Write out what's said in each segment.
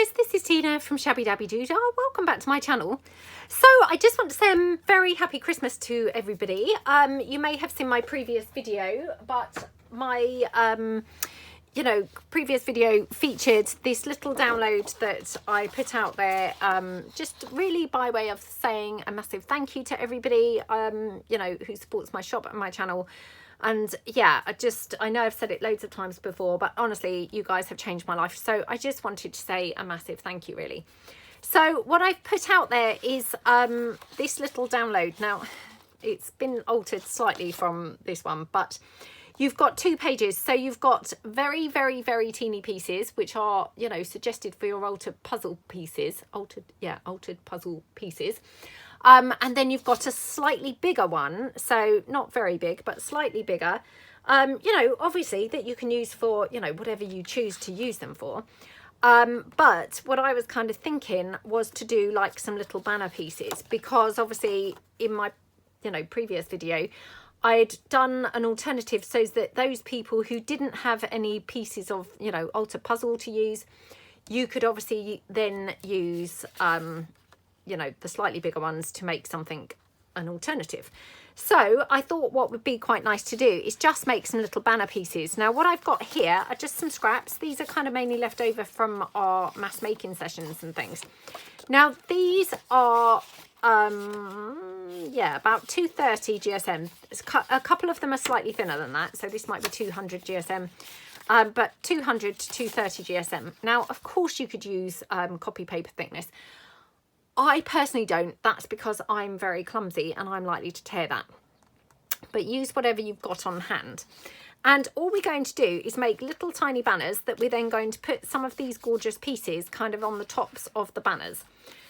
guys, this is Tina from Shabbydabbydoodah. Welcome back to my channel. So I just want to say a very happy Christmas to everybody. You may have seen my previous video, but my previous video featured this little download that I put out there, just really by way of saying a massive thank you to everybody who supports my shop and my channel. And yeah, I know I've said it loads of times before, but honestly, you guys have changed my life. So I just wanted to say a massive thank you, really. So what I've put out there is this little download. Now, it's been altered slightly from this one, but you've got 2 pages. So you've got very, very, very teeny pieces, which are, suggested for your altered puzzle pieces. Altered puzzle pieces. And then you've got a slightly bigger one, so not very big, but slightly bigger, obviously that you can use for, whatever you choose to use them for. But what I was kind of thinking was to do like some little banner pieces, because obviously in my, previous video, I'd done an alternative so that those people who didn't have any pieces of, altered puzzle to use, you could obviously then use, the slightly bigger ones to make an alternative. So I thought what would be quite nice to do is just make some little banner pieces. Now what I've got here are just some scraps. These are kind of mainly left over from our mass making sessions and things. Now these are about 230 GSM. A couple of them are slightly thinner than that, so this might be 200 GSM. But 200 to 230 GSM. Now of course you could use copy paper thickness. I personally don't. That's because I'm very clumsy and I'm likely to tear that. But use whatever you've got on hand. And all we're going to do is make little tiny banners that we're then going to put some of these gorgeous pieces kind of on the tops of the banners.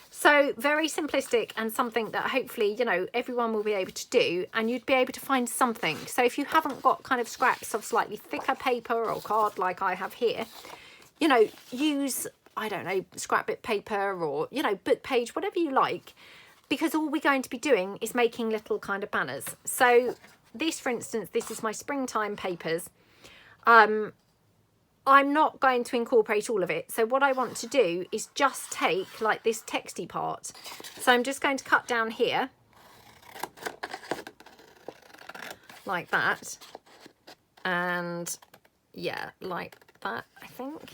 So very simplistic and something that hopefully, everyone will be able to do, and you'd be able to find something. So if you haven't got kind of scraps of slightly thicker paper or card like I have here, use, I don't know, scrapbook paper or, book page, whatever you like, because all we're going to be doing is making little kind of banners. So this, for instance, this is my springtime papers. I'm not going to incorporate all of it. So what I want to do is just take like this texty part. So I'm just going to cut down here like that. And yeah, like that, I think.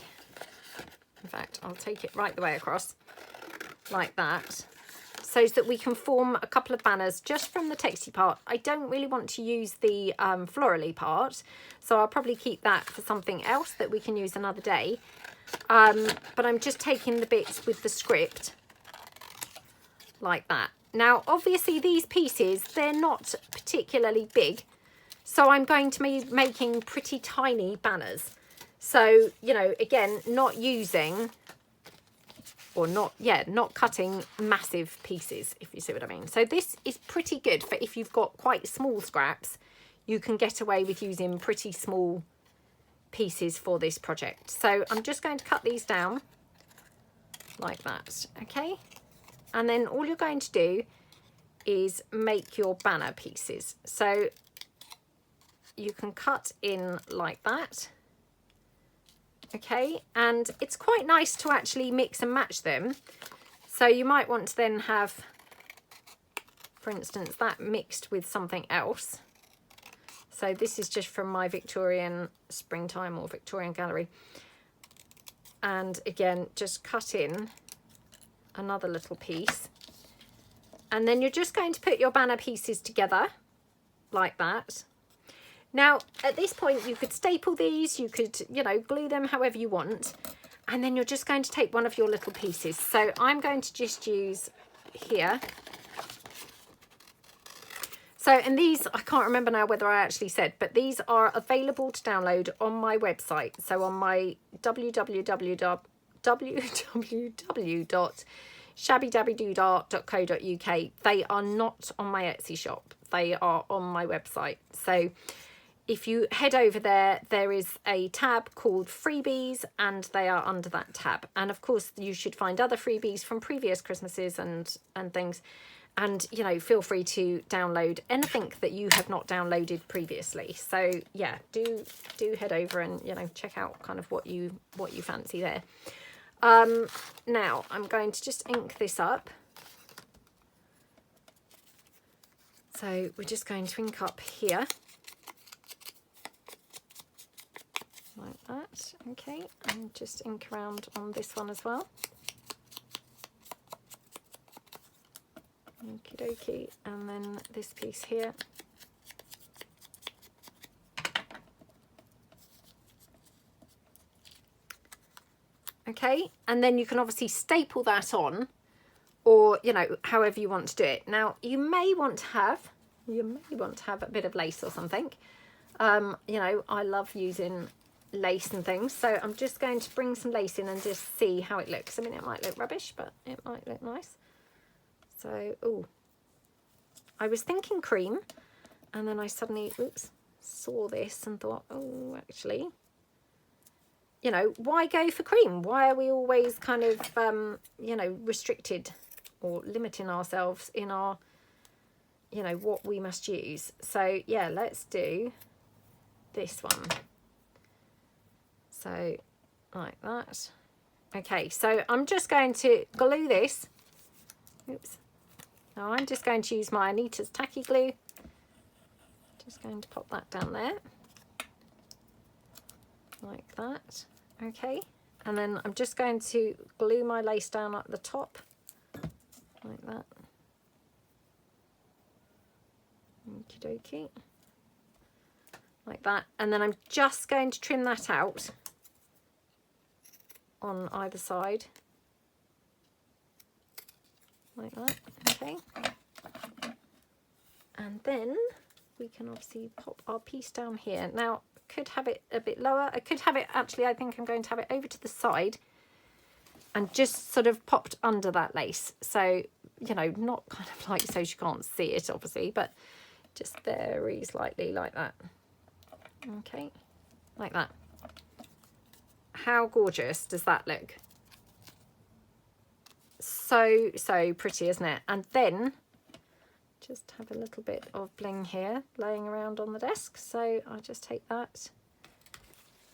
In fact, I'll take it right the way across like that, so that we can form a couple of banners just from the texty part. I don't really want to use the florally part, so I'll probably keep that for something else that we can use another day. But I'm just taking the bits with the script like that. Now, obviously these pieces, they're not particularly big, so I'm going to be making pretty tiny banners. So, again, not using or not cutting massive pieces, if you see what I mean. So this is pretty good for if you've got quite small scraps, you can get away with using pretty small pieces for this project. So I'm just going to cut these down like that, okay? And then all you're going to do is make your banner pieces. So you can cut in like that. Okay, and it's quite nice to actually mix and match them. So you might want to then have, for instance, that mixed with something else. So this is just from my Victorian springtime or Victorian gallery. And again, just cut in another little piece. And then you're just going to put your banner pieces together like that. Now, at this point, you could staple these, you could, glue them however you want. And then you're just going to take one of your little pieces. So I'm going to just use here. So, and these, I can't remember now whether I actually said, but these are available to download on my website. So on my www.shabbydabbydoodah.co.uk. They are not on my Etsy shop. They are on my website. So if you head over there, there is a tab called Freebies, and they are under that tab. And of course, you should find other freebies from previous Christmases and things. And, feel free to download anything that you have not downloaded previously. So, yeah, do head over and, check out kind of what you fancy there. Now I'm going to just ink this up. So we're just going to ink up here. Like that. Okay, and just ink around on this one as well. Okie dokie, and then this piece here. Okay, and then you can obviously staple that on, or, you know, however you want to do it. Now, you may want to have a bit of lace or something. You know, I love using lace and things, so I'm just going to bring some lace in and just see how it looks. I mean, it might look rubbish, but it might look nice. So, oh, I was thinking cream, and then I suddenly, oops, saw this and thought, oh, actually, you know, why go for cream? Why are we always kind of, you know, restricted or limiting ourselves in our, you know, what we must use? So, yeah, let's do this one. So, like that. Okay, so I'm just going to glue this. Oops. Now I'm just going to use my Anita's tacky glue. Just going to pop that down there. Like that. Okay, and then I'm just going to glue my lace down at the top, like that. Okie dokie. Like that, and then I'm just going to trim that out on either side. Like that, okay. And then we can obviously pop our piece down here. Now, could have it a bit lower. I could have it, actually, I think I'm going to have it over to the side and just sort of popped under that lace. So, you know, not kind of like so you can't see it, obviously, but just very slightly like that. Okay, like that. How gorgeous does that look? So, so pretty, isn't it? And then just have a little bit of bling here laying around on the desk, so I'll just take that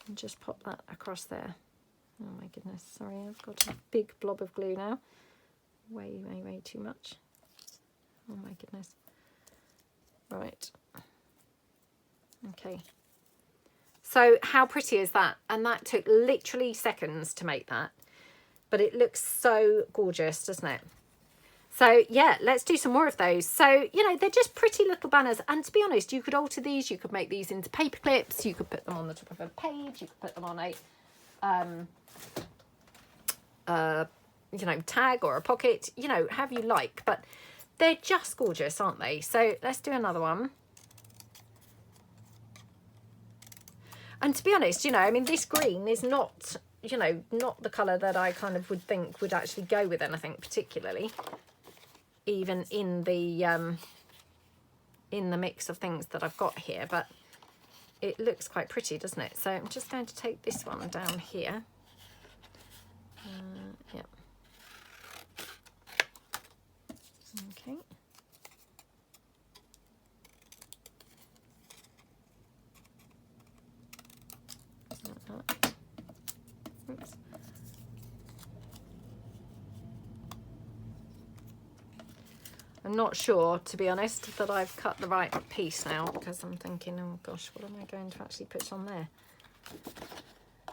and just pop that across there. Oh my goodness, sorry, I've got a big blob of glue now. Way too much. Oh my goodness. Right. Okay. So how pretty is that? And that took literally seconds to make that, but it looks so gorgeous, doesn't it? So yeah, let's do some more of those. So, you know, they're just pretty little banners. And to be honest, you could alter these. You could make these into paper clips. You could put them on the top of a page. You could put them on a, you know, tag or a pocket, you know, however you like. But they're just gorgeous, aren't they? So let's do another one. And to be honest, you know, I mean, this green is not, you know, not the colour that I kind of would think would actually go with anything particularly. Even in the mix of things that I've got here, but it looks quite pretty, doesn't it? So I'm just going to take this one down here. Yeah. Okay. Oops. I'm not sure, to be honest, that I've cut the right piece now, because I'm thinking, oh gosh, what am I going to actually put on there?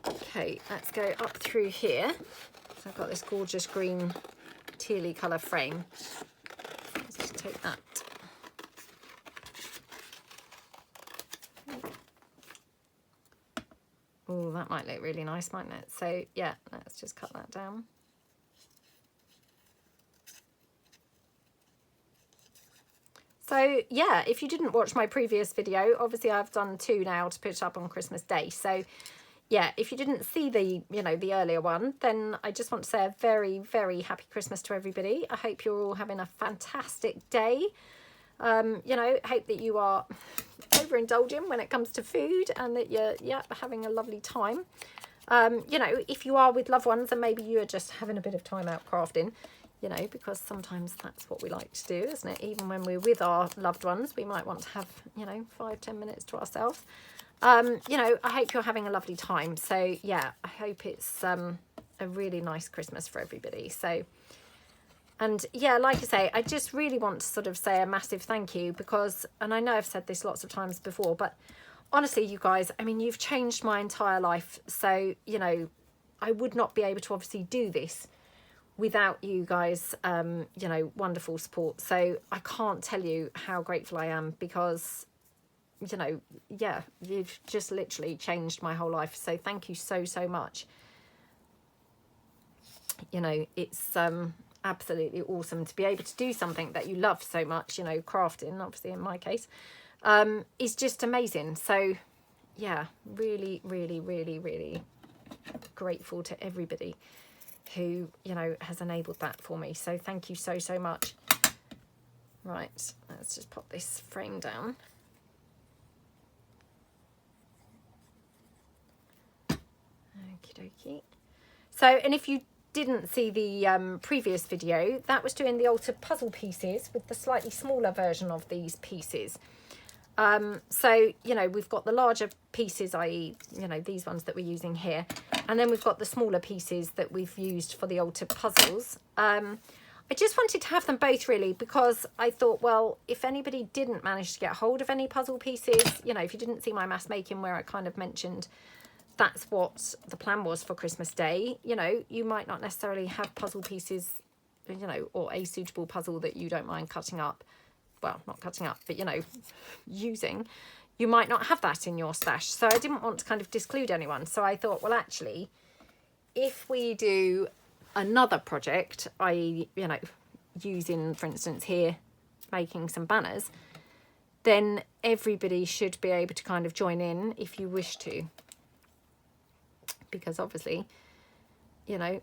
Okay, let's go up through here. So I've got this gorgeous green tealy colour frame. Let's just take that. Oh, that might look really nice, mightn't it? So yeah, let's just cut that down. So yeah, if you didn't watch my previous video, obviously I've done 2 now to put up on Christmas Day. So yeah, if you didn't see the, you know, the earlier one, then I just want to say a very, very happy Christmas to everybody. I hope you're all having a fantastic day. You know, hope that you are overindulging when it comes to food and that you're, yeah, having a lovely time. You know, if you are with loved ones and maybe you are just having a bit of time out crafting, you know, because sometimes that's what we like to do, isn't it? Even when we're with our loved ones, we might want to have, you know, 5-10 minutes to ourselves. You know, I hope you're having a lovely time. So yeah, I hope it's, a really nice Christmas for everybody. So, and yeah, like I say, I just really want to sort of say a massive thank you because, and I know I've said this lots of times before, but honestly, you guys, I mean, you've changed my entire life. So, you know, I would not be able to obviously do this without you guys, you know, wonderful support. So I can't tell you how grateful I am because, you know, yeah, you've just literally changed my whole life. So thank you so, so much. You know, it's absolutely awesome to be able to do something that you love so much, you know, crafting, obviously in my case, is just amazing. So yeah, really, really, really, really grateful to everybody who, you know, has enabled that for me. So thank you so, so much. Right, let's just pop this frame down. Okie dokie. So, and if you didn't see the previous video, that was doing the altered puzzle pieces with the slightly smaller version of these pieces. So, you know, we've got the larger pieces, i.e., you know, these ones that we're using here. And then we've got the smaller pieces that we've used for the altered puzzles. I just wanted to have them both really because I thought, well, if anybody didn't manage to get hold of any puzzle pieces, you know, if you didn't see my mass making where I kind of mentioned that's what the plan was for Christmas Day, you know, you might not necessarily have puzzle pieces, you know, or a suitable puzzle that you don't mind cutting up. Well, not cutting up, but, you know, using. You might not have that in your stash. So I didn't want to kind of disclude anyone. So I thought, well, actually, if we do another project, i.e., you know, using, for instance, here, making some banners, then everybody should be able to kind of join in if you wish to. Because obviously, you know,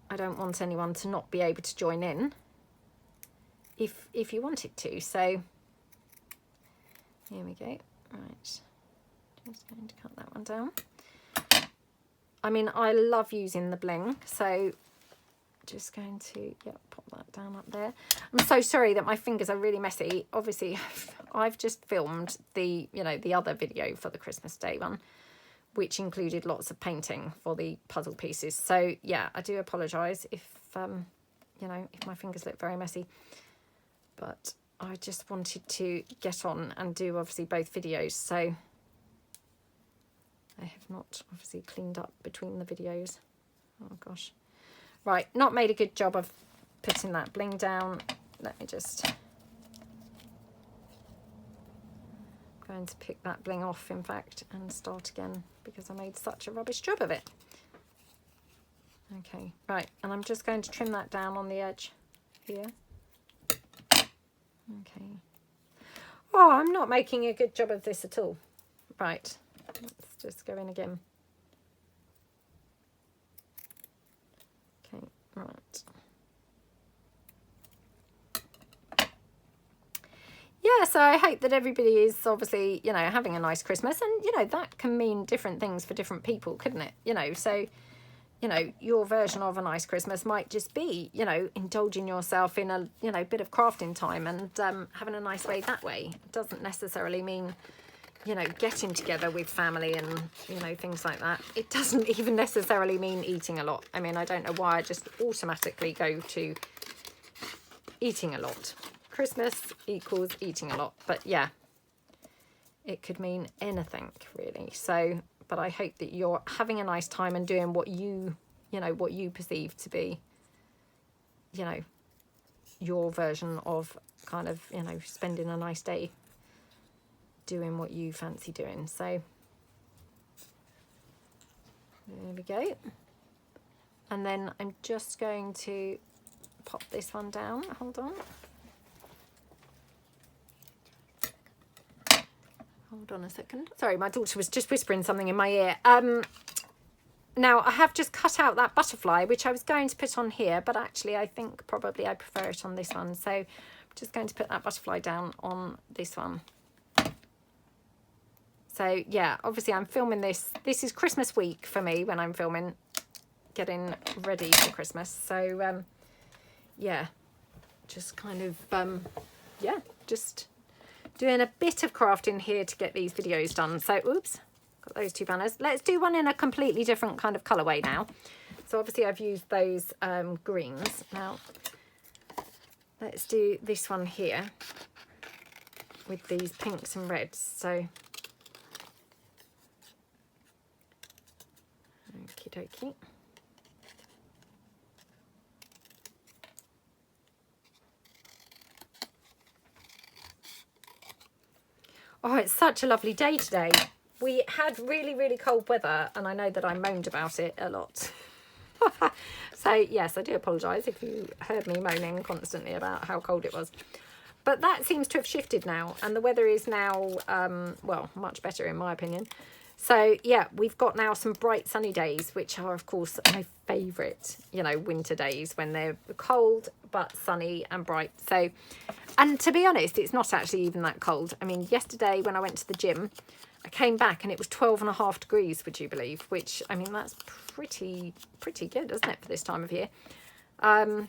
I don't want anyone to not be able to join in if you wanted to. So here we go. Right, just going to cut that one down. I mean, I love using the bling, so just going to, yeah, pop that down up there. I'm so sorry that my fingers are really messy. Obviously, I've just filmed the, you know, the other video for the Christmas Day one, which included lots of painting for the puzzle pieces. So yeah, I do apologise if, you know, if my fingers look very messy. But I just wanted to get on and do obviously both videos. So I have not obviously cleaned up between the videos. Oh gosh. Right, not made a good job of putting that bling down. Let me just... going to pick that bling off, in fact, and start again because I made such a rubbish job of it. Okay, right, and I'm just going to trim that down on the edge here. Okay. Oh, I'm not making a good job of this at all. Right, let's just go in again. Okay, right. Yeah, so I hope that everybody is obviously, you know, having a nice Christmas. And, you know, that can mean different things for different people, couldn't it? You know, so, you know, your version of a nice Christmas might just be, you know, indulging yourself in a, you know, bit of crafting time and having a nice way that way. It doesn't necessarily mean, you know, getting together with family and, you know, things like that. It doesn't even necessarily mean eating a lot. I mean, I don't know why I just automatically go to eating a lot. Christmas equals eating a lot, but yeah, it could mean anything really. So, but I hope that you're having a nice time and doing what you know, what you perceive to be, you know, your version of kind of, you know, spending a nice day doing what you fancy doing. So there we go. And then I'm just going to pop this one down. Hold on. Hold on a second. Sorry, my daughter was just whispering something in my ear. Now, I have just cut out that butterfly, which I was going to put on here, but actually I think probably I prefer it on this one. So I'm just going to put that butterfly down on this one. So, yeah, obviously I'm filming this. This is Christmas week for me when I'm filming, getting ready for Christmas. So, yeah, just kind of, yeah, just... doing a bit of crafting here to get these videos done. So, oops, got those two banners. Let's do one in a completely different kind of colourway now. So So obviously I've used those greens. Now let's do this one here with these pinks and reds. So okie dokie. Oh, it's such a lovely day today. We had really, really cold weather, and I know that I moaned about it a lot. So, yes, I do apologise if you heard me moaning constantly about how cold it was. But that seems to have shifted now, and the weather is now, well, much better in my opinion. So, yeah, we've got now some bright sunny days, which are, of course, my favourite, you know, winter days when they're cold but sunny and bright. So, and to be honest, it's not actually even that cold. I mean, yesterday when I went to the gym, I came back and it was 12.5 degrees, would you believe? Which, I mean, that's pretty good, isn't it, for this time of year? I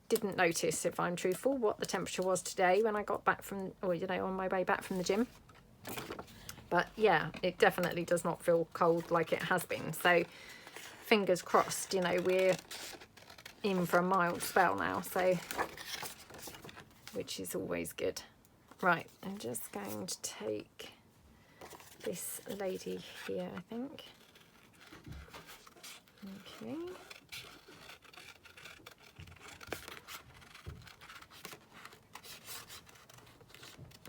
didn't notice, if I'm truthful, what the temperature was today when I got back from, or, you know, on my way back from the gym. But yeah, it definitely does not feel cold like it has been. So fingers crossed, you know, we're in for a mild spell now. So, which is always good. Right, I'm just going to take this lady here, I think. Okay.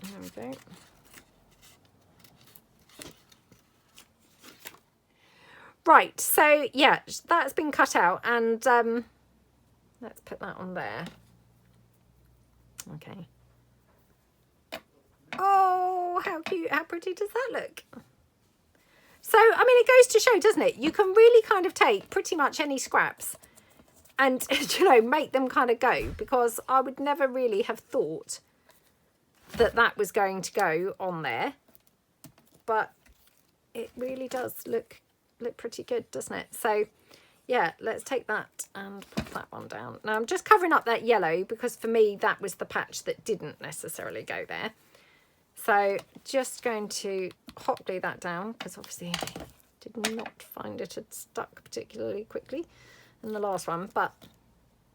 There we go. Right, so yeah, that's been cut out, and let's put that on there. Okay. Oh, how cute, how pretty does that look? So, I mean, it goes to show, doesn't it? You can really kind of take pretty much any scraps and, you know, make them kind of go, because I would never really have thought that that was going to go on there, but it really does look pretty good, doesn't it? So yeah, let's take that and put that one down. Now I'm just covering up that yellow because for me that was the patch that didn't necessarily go there. So just going to hot glue that down, because obviously I did not find it had stuck particularly quickly in the last one, but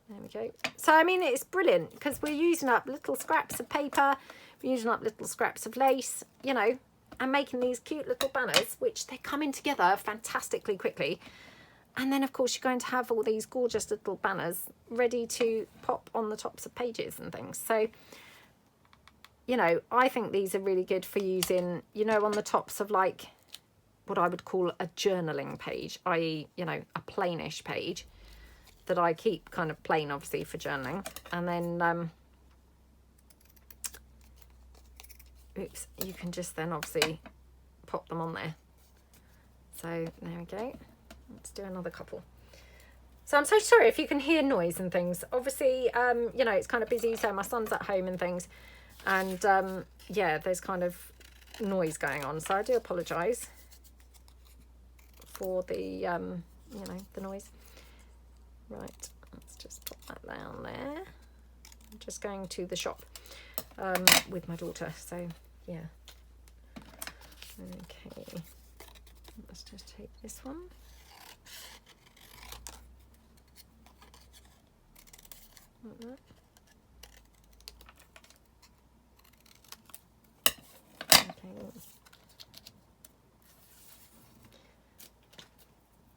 there we go. So I mean, it's brilliant because we're using up little scraps of paper, we're using up little scraps of lace, you know, and making these cute little banners, which they're coming together fantastically quickly. And then, of course, you're going to have all these gorgeous little banners ready to pop on the tops of pages and things. So, you know, I think these are really good for using, you know, on the tops of like what I would call a journaling page, i.e., you know, a plainish page that I keep kind of plain, obviously, for journaling. And then, oops, you can just then obviously pop them on there. So there we go. Let's do another couple. So I'm so sorry if you can hear noise and things. Obviously, you know, it's kind of busy, so my son's at home and things. And yeah, there's kind of noise going on. So I do apologise for the, you know, the noise. Right, let's just pop that down there. I'm just going to the shop with my daughter, so yeah. Okay, let's just take this one. Like that. Okay.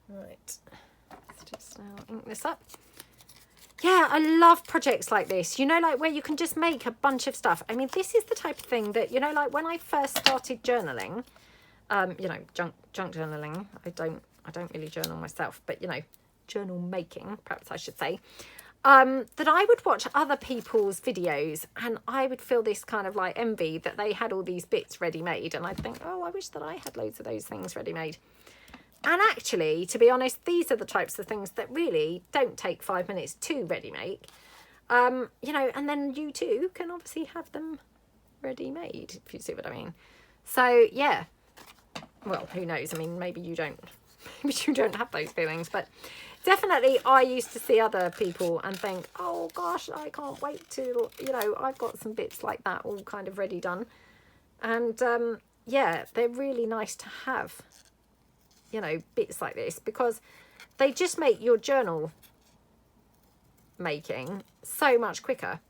Right, let's just now ink this up. Yeah, I love projects like this, you know, like where you can just make a bunch of stuff. I mean, this is the type of thing that, you know, like when I first started journaling, you know, junk journaling. I don't really journal myself, but, you know, journal making, perhaps I should say, that I would watch other people's videos and I would feel this kind of like envy that they had all these bits ready made. And I'd think, oh, I wish that I had loads of those things ready made. And actually, to be honest, these are the types of things that really don't take 5 minutes to ready make. You know, and then you too can obviously have them ready made, if you see what I mean. So yeah, well, who knows? I mean, maybe you don't have those feelings, but definitely I used to see other people and think, oh gosh, I can't wait till, you know, I've got some bits like that all kind of ready done. And yeah, they're really nice to have, you know, bits like this, because they just make your journal making so much quicker.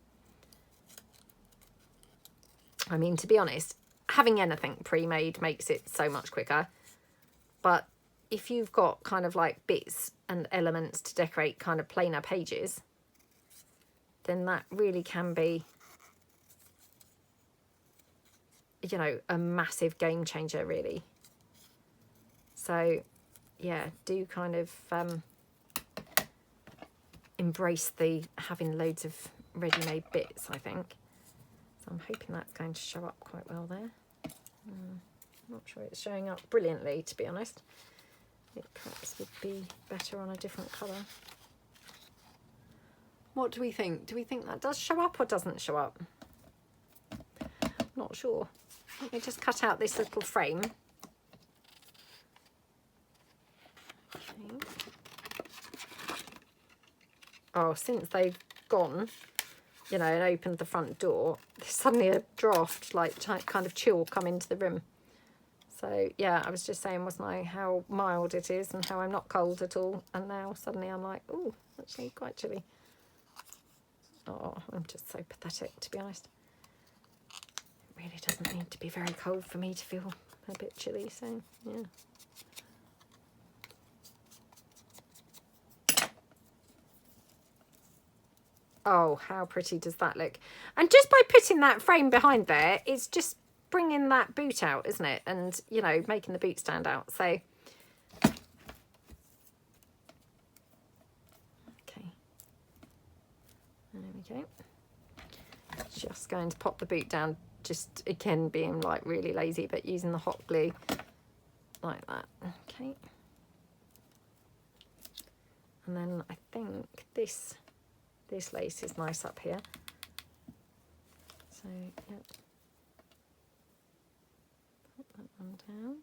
I mean, to be honest, having anything pre-made makes it so much quicker. But if you've got kind of like bits and elements to decorate kind of plainer pages, then that really can be, you know, a massive game changer, really. So, yeah, do kind of embrace the having loads of ready-made bits, I think. So I'm hoping that's going to show up quite well there. Not sure it's showing up brilliantly, to be honest. It perhaps would be better on a different colour. What do we think? Do we think that does show up or doesn't show up? Not sure. Let me just cut out this little frame. Okay. Oh, since they've gone, you know, and opened the front door, there's suddenly a draft, like kind of chill come into the room. So yeah, I was just saying, wasn't I, how mild it is and how I'm not cold at all. And now suddenly I'm like, oh, actually quite chilly. Oh, I'm just so pathetic, to be honest. It really doesn't need to be very cold for me to feel a bit chilly, so yeah. Oh, how pretty does that look? And just by putting that frame behind there, it's just bringing that boot out, isn't it? And, you know, making the boot stand out. So, okay. There we go. Just going to pop the boot down, just again being like really lazy, but using the hot glue like that. Okay. And then I think this lace is nice up here. So, yep. Put that one down.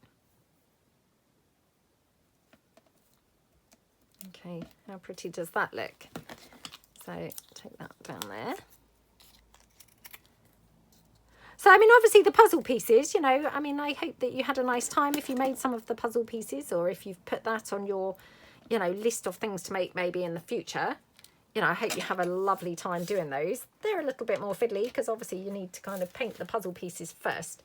Okay, how pretty does that look? So, take that down there. So, I mean, obviously the puzzle pieces, you know, I mean, I hope that you had a nice time if you made some of the puzzle pieces, or if you've put that on your, you know, list of things to make maybe in the future. You know, I hope you have a lovely time doing those. They're a little bit more fiddly because obviously you need to kind of paint the puzzle pieces first.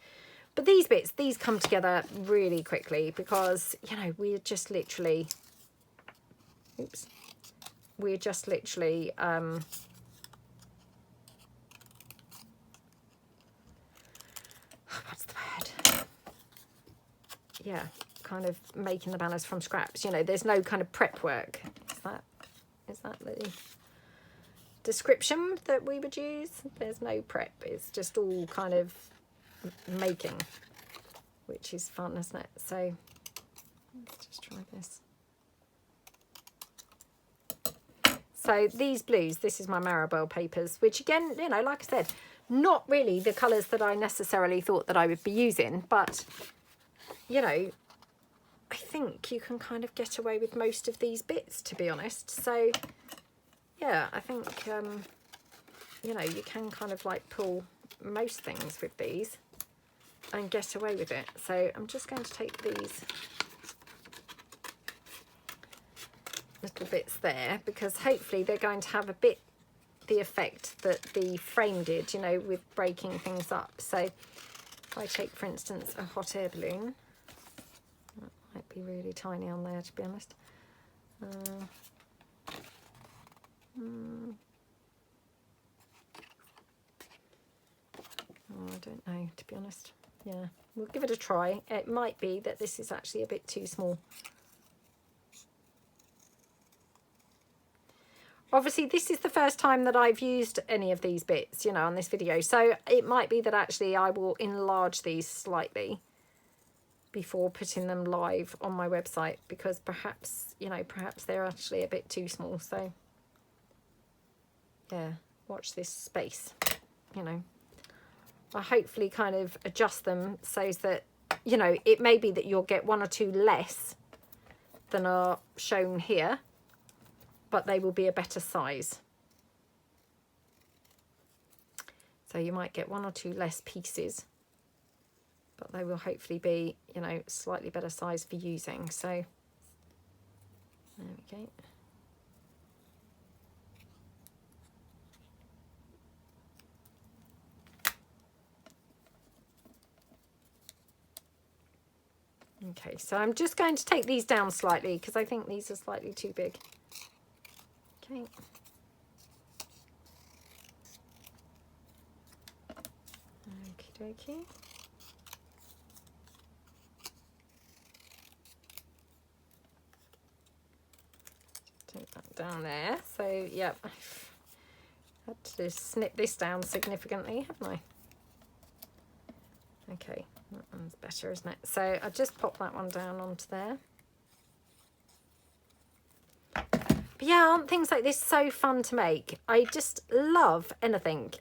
But these bits, these come together really quickly because, you know, we're just literally, what's the word? Yeah, kind of making the banners from scraps. You know, there's no kind of prep work. Is that the description that we would use? There's no prep. It's just all kind of making, which is fun, isn't it? So let's just try this. So these blues, this is my Maribel papers, which again, you know, like I said, not really the colours that I necessarily thought that I would be using, but, you know, I think you can kind of get away with most of these bits, to be honest. So, yeah, I think, you know, you can kind of like pull most things with these and get away with it. So I'm just going to take these little bits there because hopefully they're going to have a bit the effect that the frame did, you know, with breaking things up. So if I take, for instance, a hot air balloon, that might be really tiny on there, to be honest. Oh, I don't know, to be honest. Yeah, we'll give it a try. It might be that this is actually a bit too small. Obviously, this is the first time that I've used any of these bits, you know, on this video. So it might be that actually I will enlarge these slightly before putting them live on my website because perhaps, you know, perhaps they're actually a bit too small. So, yeah, watch this space, you know. I'll hopefully kind of adjust them so that, you know, it may be that you'll get one or two less than are shown here, but they will be a better size. So you might get one or two less pieces, but they will hopefully be, you know, slightly better size for using. So There we go. Okay, so I'm just going to take these down slightly because I think these are slightly too big. Okay. Okie dokie. Take that down there. So, yep, I've had to snip this down significantly, haven't I? Okay, that one's better, isn't it? So I just pop that one down onto there. But yeah, aren't things like this so fun to make? I just love anything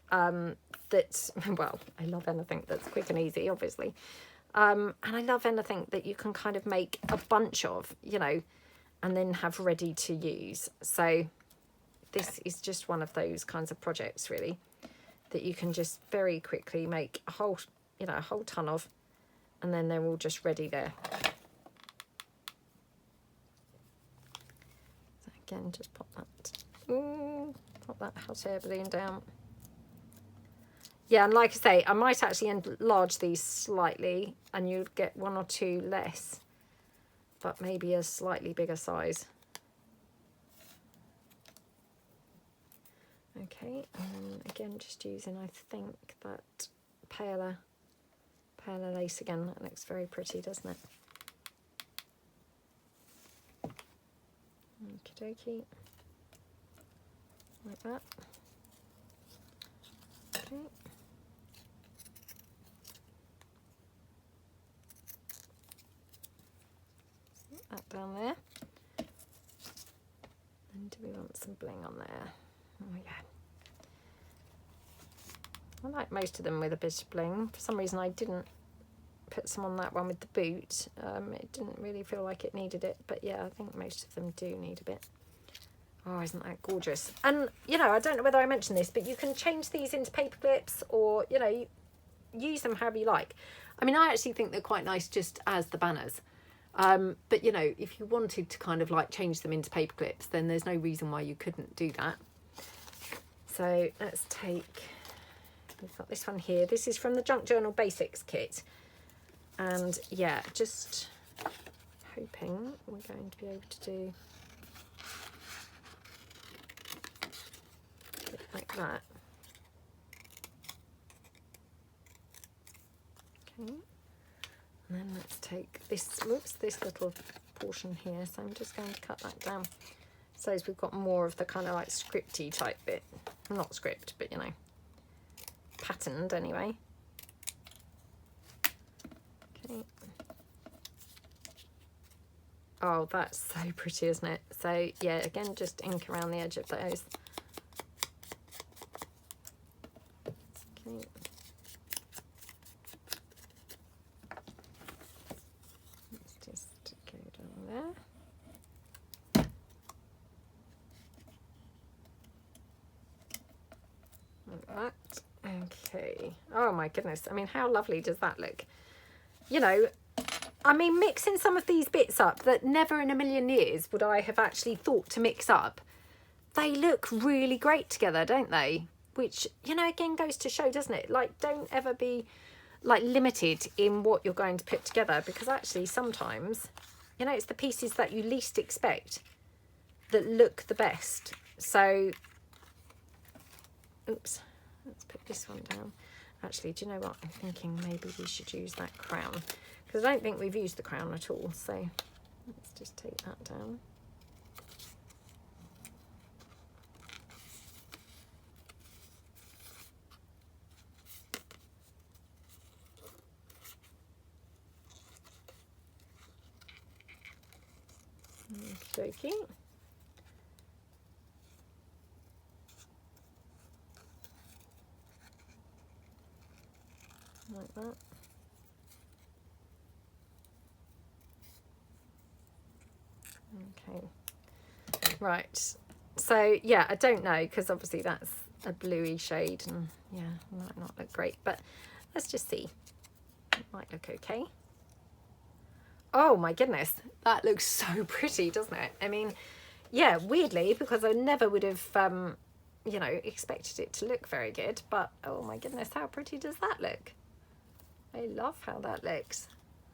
that's, well, I love anything that's quick and easy, obviously. And I love anything that you can kind of make a bunch of, you know, and then have ready to use. So this is just one of those kinds of projects, really, that you can just very quickly make a whole, you know, a whole ton of, and then they're all just ready there. So again, just pop that hot air balloon down. Yeah, and like I say, I might actually enlarge these slightly and you'd get one or two less, but maybe a slightly bigger size. Okay, and again, just using, I think, that paler lace again. That looks very pretty, doesn't it? Okie dokie. Like that. Okay. That down there. And do we want some bling on there? Oh yeah. I like most of them with a bit of bling. For some reason I didn't put some on that one with the boot. It didn't really feel like it needed it, but yeah, I think most of them do need a bit. Oh, isn't that gorgeous? And, you know, I don't know whether I mentioned this, but you can change these into paper clips or, you know, use them however you like. I mean, I actually think they're quite nice just as the banners. But, you know, if you wanted to kind of like change them into paper clips, then there's no reason why you couldn't do that. So let's take, we've got this one here. This is from the Junk Journal Basics kit. And yeah, just hoping we're going to be able to do it like that. Okay. And then let's take this, whoops, this little portion here. So I'm just going to cut that down. So as we've got more of the kind of like scripty type bit. Not script, but you know, patterned anyway. Okay. Oh, that's so pretty, isn't it? So yeah, again, just ink around the edge of those. Okay. Let's just go down there. Like that. Okay. Oh my goodness. I mean, how lovely does that look? You know, I mean, mixing some of these bits up that never in a million years would I have actually thought to mix up. They look really great together, don't they? Which, you know, again goes to show, doesn't it? Like, don't ever be like limited in what you're going to put together, because actually sometimes, you know, it's the pieces that you least expect that look the best. So, oops, let's put this one down. Actually, do you know what? I'm thinking maybe we should use that crown, because I don't think we've used the crown at all. So let's just take that down. Okay. Like that. Okay. Right. So yeah, I don't know, because obviously that's a bluey shade, and yeah, it might not look great, but let's just see. It might look okay. Oh my goodness, that looks so pretty, doesn't it? I mean, yeah, weirdly, because I never would have, you know, expected it to look very good, but oh my goodness, how pretty does that look? I love how that looks.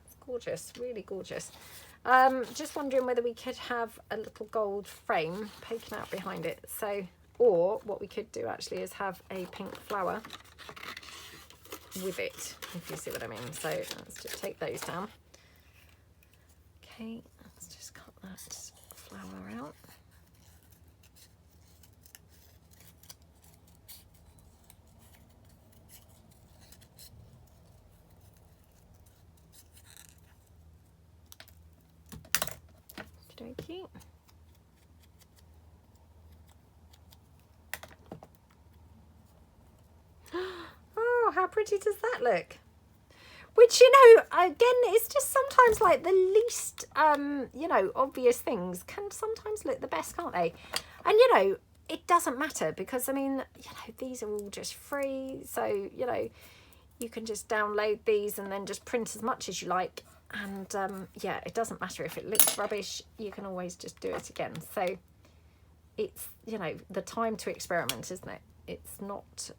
It's gorgeous, really gorgeous. Just wondering whether we could have a little gold frame poking out behind it. So, or what we could do actually is have a pink flower with it, if you see what I mean. So let's just take those down. Okay, let's just cut that flower out. Okey-dokey. Oh, how pretty does that look? Which, you know, again, it's just sometimes like the least, you know, obvious things can sometimes look the best, can't they? And, you know, it doesn't matter because, I mean, you know, these are all just free. So, you know, you can just download these and then just print as much as you like. And, yeah, it doesn't matter if it looks rubbish. You can always just do it again. So it's, you know, the time to experiment, isn't it? It's not,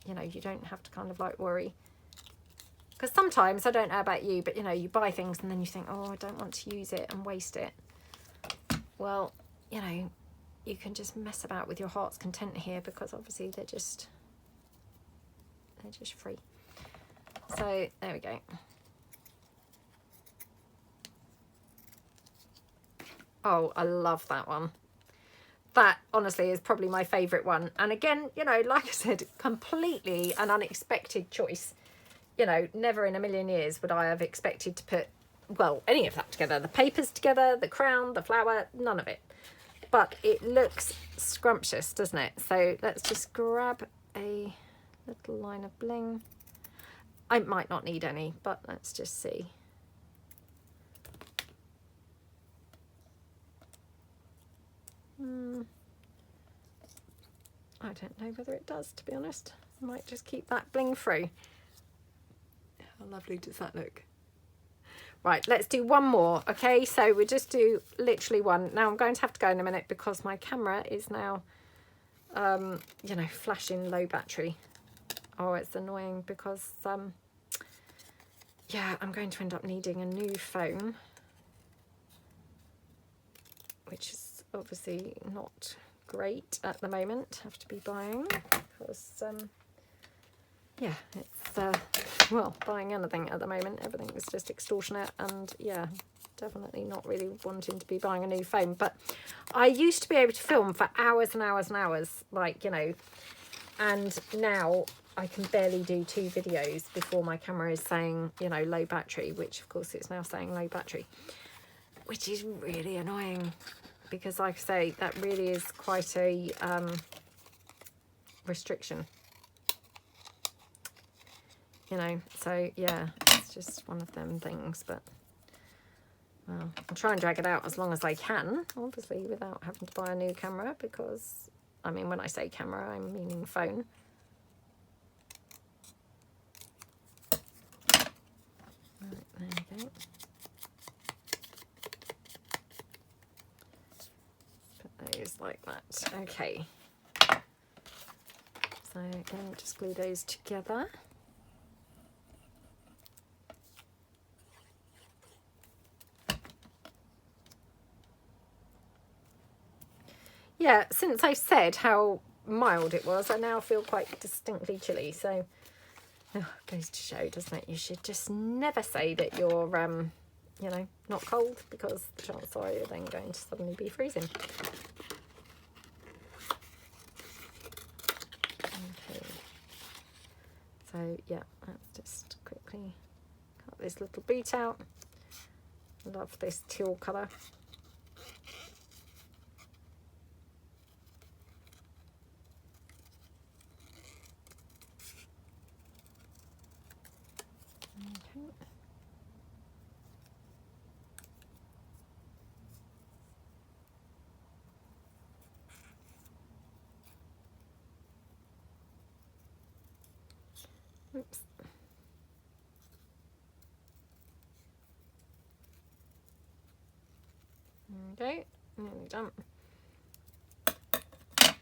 you know, you don't have to kind of like worry. Because sometimes, I don't know about you, but, you know, you buy things and then you think, oh, I don't want to use it and waste it. Well, you know, you can just mess about with your heart's content here because obviously they're just free. So there we go. Oh, I love that one. That honestly is probably my favourite one. And again, you know, like I said, completely an unexpected choice. You know, never in a million years would I have expected to put, well, any of that together. The papers together, the crown, the flower, none of it. But it looks scrumptious, doesn't it? So let's just grab a little line of bling. I might not need any, but let's just see. I don't know whether it does, to be honest. I might just keep that bling through. How lovely does that look? Right, let's do one more. Okay, so we'll just do literally one. Now I'm going to have to go in a minute because my camera is now, you know, flashing low battery. Oh, it's annoying because, yeah, I'm going to end up needing a new phone, which is obviously not great at the moment. Have to be buying because, yeah, it's, well, buying anything at the moment, everything is just extortionate, and yeah, definitely not really wanting to be buying a new phone. But I used to be able to film for hours and hours and hours, like, you know, and now I can barely do 2 videos before my camera is saying, you know, low battery, which of course it's now saying low battery, which is really annoying because, like I say, that really is quite a restriction. You know, so yeah, it's just one of them things, but well, I'll try and drag it out as long as I can, obviously without having to buy a new camera, because, I mean, when I say camera, I'm meaning phone. Right, there you go. Put those like that. Okay. So again, just glue those together. Yeah, since I said how mild it was, I now feel quite distinctly chilly. So, oh, it goes to show, doesn't it? You should just never say that you're, you know, not cold, because the chances are you're then going to suddenly be freezing. Okay. So, yeah, let's just quickly cut this little boot out. Love this teal colour. Oops. Okay, nearly done. Let's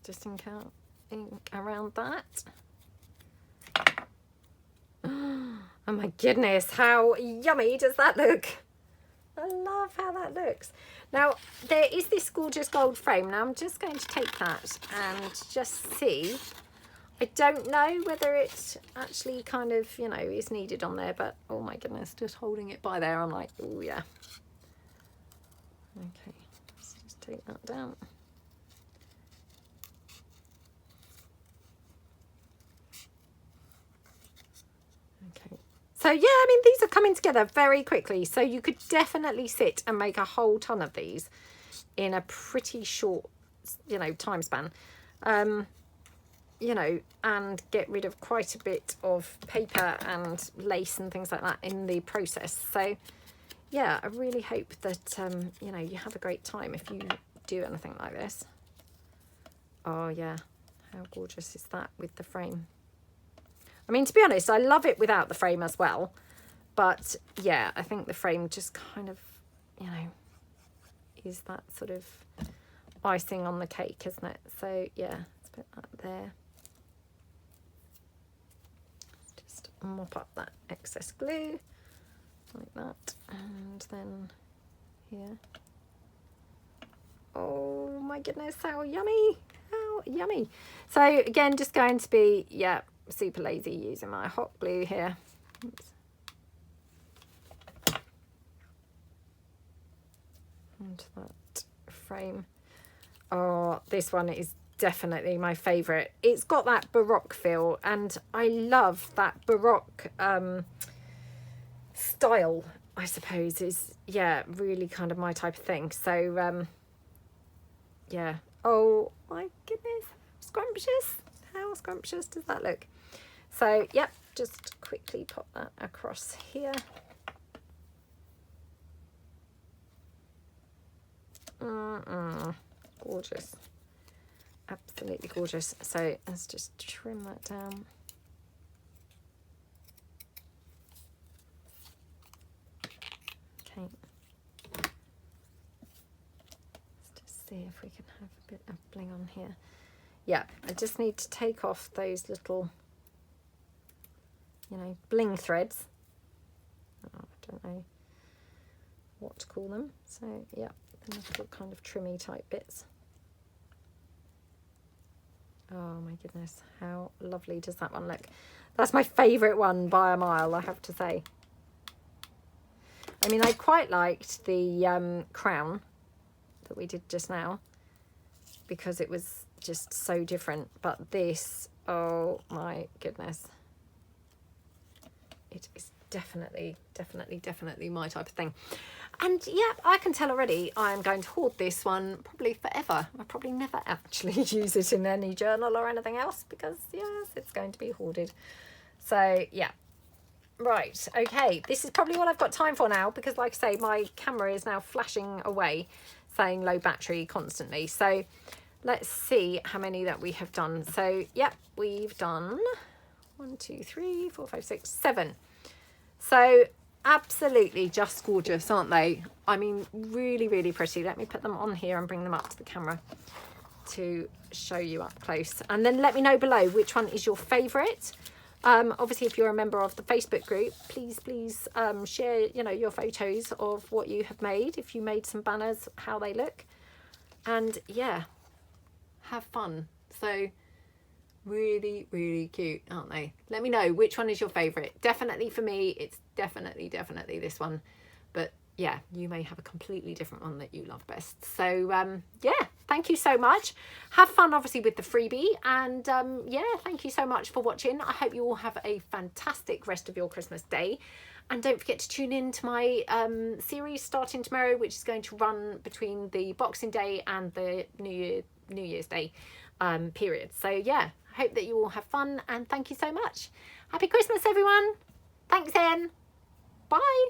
just ink around that. Oh my goodness, how yummy does that look? I love how that looks. Now, there is this gorgeous gold frame. Now, I'm just going to take that and just see. I don't know whether it actually kind of, you know, is needed on there, but oh my goodness, just holding it by there, I'm like, oh yeah. Okay, let's just take that down. Okay. So yeah, I mean, these are coming together very quickly. So you could definitely sit and make a whole ton of these in a pretty short, you know, time span. You know, and get rid of quite a bit of paper and lace and things like that in the process. So yeah, I really hope that, you know, you have a great time if you do anything like this. Oh yeah, how gorgeous is that with the frame? I mean, to be honest, I love it without the frame as well. But yeah, I think the frame just kind of, you know, is that sort of icing on the cake, isn't it? So yeah, let's put that there. Just mop up that excess glue like that, and then here. Oh my goodness, how yummy, how yummy. So again, just going to be, yeah, super lazy using my hot glue here. Oops. And that frame. Oh, this one is definitely my favorite. It's got that Baroque feel, and I love that Baroque style, I suppose, is, yeah, really kind of my type of thing. So yeah, oh my goodness, scrumptious, how scrumptious does that look? So yep, just quickly pop that across here. Gorgeous, absolutely gorgeous. So let's just trim that down. Okay, let's just see if we can have a bit of bling on here. Yeah, I just need to take off those little, you know, bling threads. Oh, I don't know what to call them. So yeah, the little kind of trimmy type bits. Oh my goodness, how lovely does that one look? That's my favourite one by a mile, I have to say. I mean, I quite liked the crown that we did just now because it was just so different, but this, oh my goodness, it is definitely my type of thing. And yeah, I can tell already I'm going to hoard this one probably forever. I probably never actually use it in any journal or anything else because yes, it's going to be hoarded. So yeah, right, okay, this is probably all I've got time for now because like I say, my camera is now flashing away saying low battery constantly. So let's see how many that we have done. So yeah, we've done 1, 2, 3, 4, 5, 6, 7. So absolutely just gorgeous, aren't they? I mean, really pretty. Let me put them on here and bring them up to the camera to show you up close, and then let me know below which one is your favorite. Obviously, if you're a member of the Facebook group, please share, you know, your photos of what you have made, if you made some banners, how they look, and yeah, have fun. So really cute, aren't they? Let me know which one is your favorite. Definitely for me, it's definitely this one, but yeah, you may have a completely different one that you love best. So yeah, thank you so much. Have fun obviously with the freebie, and yeah, thank you so much for watching. I hope you all have a fantastic rest of your Christmas day, and don't forget to tune in to my series starting tomorrow, which is going to run between the Boxing Day and the New Year's Day period. So yeah, I hope that you all have fun, and thank you so much. Happy Christmas everyone. Thanks, Anne. Bye.